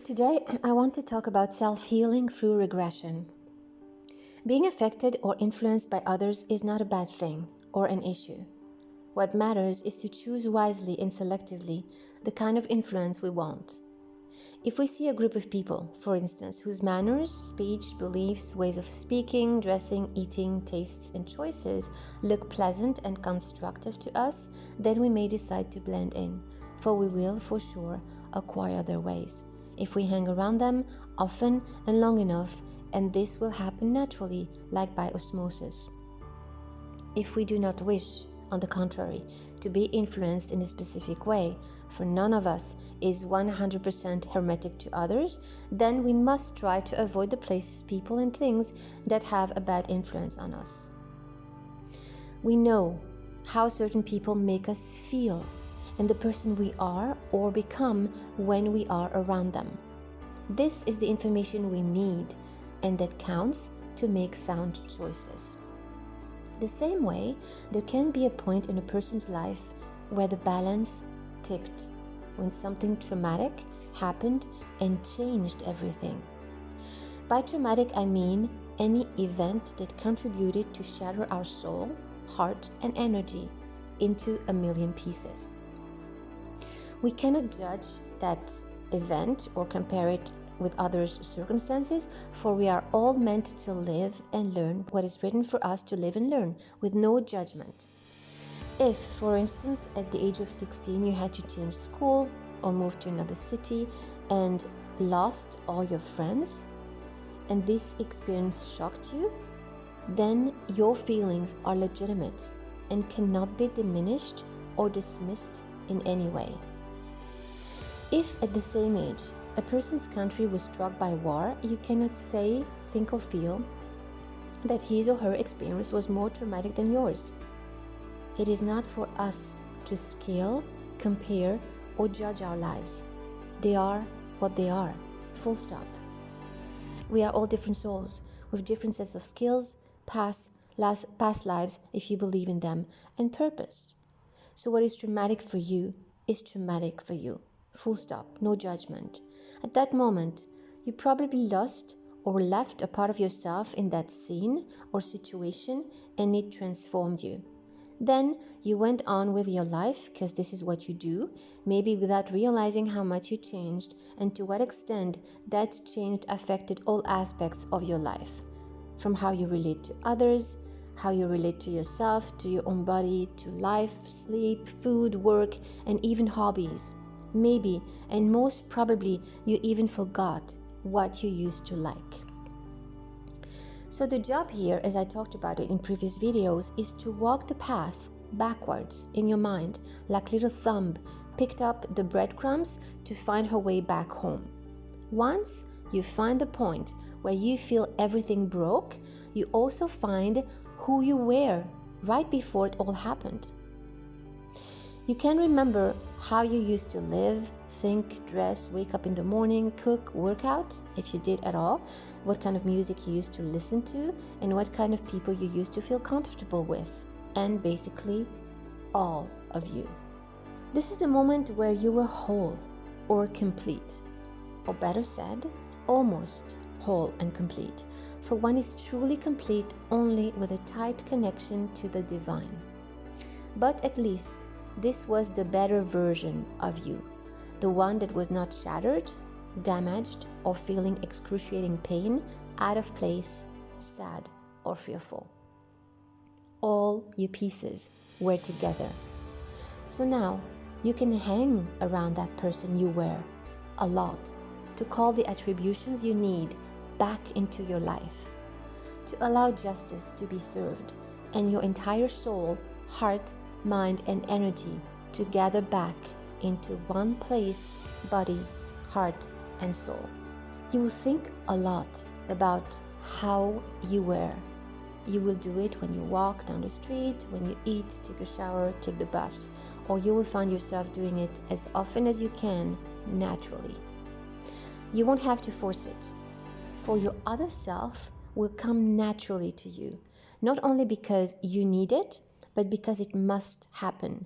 Today, I want to talk about self-healing through regression. Being affected or influenced by others is not a bad thing or an issue. What matters is to choose wisely and selectively the kind of influence we want. If we see a group of people, for instance, whose manners, speech, beliefs, ways of speaking, dressing, eating, tastes, and choices look pleasant and constructive to us, then we may decide to blend in, for we will, for sure, acquire their ways if we hang around them often and long enough, and this will happen naturally, like by osmosis. If we do not wish, on the contrary, to be influenced in a specific way, for none of us is 100% hermetic to others, then we must try to avoid the places, people, and things that have a bad influence on us. We know how certain people make us feel and the person we are or become when we are around them. This is the information we need, and that counts to make sound choices. The same way, there can be a point in a person's life where the balance tipped, when something traumatic happened and changed everything. By traumatic, I mean any event that contributed to shatter our soul, heart, and energy into a million pieces. We cannot judge that event or compare it with others' circumstances, for we are all meant to live and learn what is written for us to live and learn, with no judgment. If, for instance, at the age of 16 you had to change school or move to another city and lost all your friends, and this experience shocked you, then your feelings are legitimate and cannot be diminished or dismissed in any way. If at the same age a person's country was struck by war, you cannot say, think, or feel that his or her experience was more traumatic than yours. It is not for us to scale, compare, or judge our lives. They are what they are, full stop. We are all different souls with different sets of skills, past lives, if you believe in them, and purpose. So what is traumatic for you is traumatic for you. Full stop, no judgment. At that moment, you probably lost or left a part of yourself in that scene or situation, and it transformed you. Then you went on with your life, because this is what you do, maybe without realizing how much you changed and to what extent that change affected all aspects of your life. From how you relate to others, how you relate to yourself, to your own body, to life, sleep, food, work, and even hobbies. Maybe, and most probably, you even forgot what you used to like. So the job here, as I talked about it in previous videos, is to walk the path backwards in your mind, like little thumb picked up the breadcrumbs to find her way back home. Once you find the point where you feel everything broke, you also find who you were right before it all happened. You can remember how you used to live, think, dress, wake up in the morning, cook, work out, if you did at all, what kind of music you used to listen to, and what kind of people you used to feel comfortable with, and basically all of you. This is the moment where you were whole or complete, or better said, almost whole and complete, for one is truly complete only with a tight connection to the divine. But at least this was the better version of you, the one that was not shattered, damaged, or feeling excruciating pain, out of place, sad, or fearful. All you pieces were together. So now you can hang around that person you were a lot to call the attributions you need back into your life, to allow justice to be served and your entire soul, heart, mind, and energy to gather back into one place, body, heart, and soul. You will think a lot about how you were. You will do it when you walk down the street, when you eat, take a shower, take the bus, or you will find yourself doing it as often as you can, naturally. You won't have to force it, for your other self will come naturally to you, not only because you need it, but because it must happen,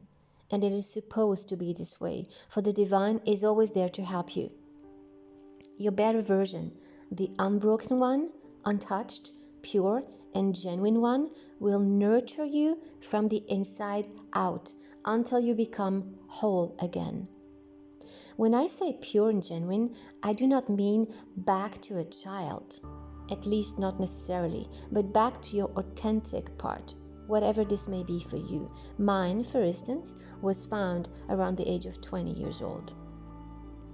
and it is supposed to be this way, for the divine is always there to help you. Your better version, the unbroken one, untouched, pure, and genuine one, will nurture you from the inside out until you become whole again. When I say pure and genuine, I do not mean back to a child, at least not necessarily, but back to your authentic part, whatever this may be for you. Mine, for instance, was found around the age of 20 years old.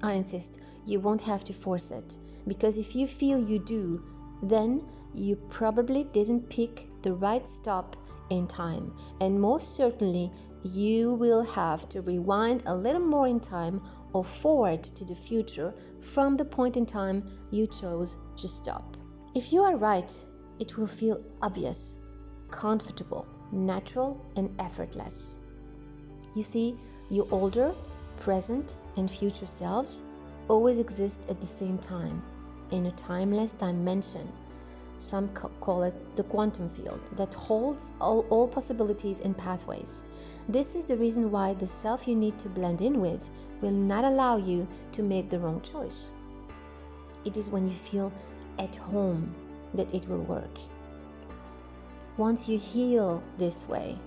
I insist, you won't have to force it, because if you feel you do, then you probably didn't pick the right stop in time, and most certainly you will have to rewind a little more in time or forward to the future from the point in time you chose to stop. If you are right, it will feel obvious, comfortable, natural, and effortless. You see, your older, present, and future selves always exist at the same time, in a timeless dimension. Some call it the quantum field, that holds all possibilities and pathways. This is the reason why the self you need to blend in with will not allow you to make the wrong choice. It is when you feel at home that it will work. Once you heal this way,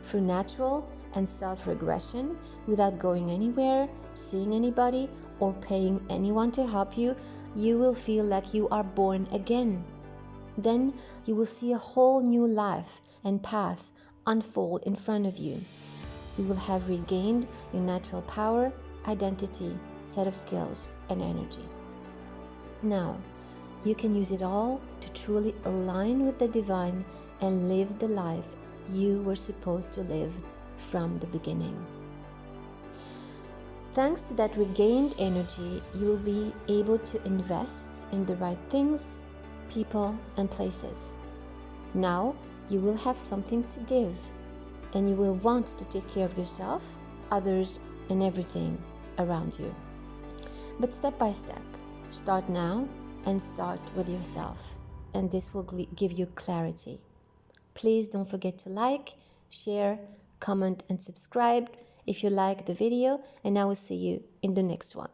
through natural and self-regression, without going anywhere, seeing anybody, or paying anyone to help you, you will feel like you are born again. Then you will see a whole new life and path unfold in front of you. You will have regained your natural power, identity, set of skills, and energy. Now, you can use it all to truly align with the divine and live the life you were supposed to live from the beginning. Thanks to that regained energy, you will be able to invest in the right things, people, and places. Now you will have something to give, and you will want to take care of yourself, others, and everything around you. But step by step, start now and start with yourself, and this will give you clarity. Please don't forget to like, share, comment, and subscribe if you like the video, and I will see you in the next one.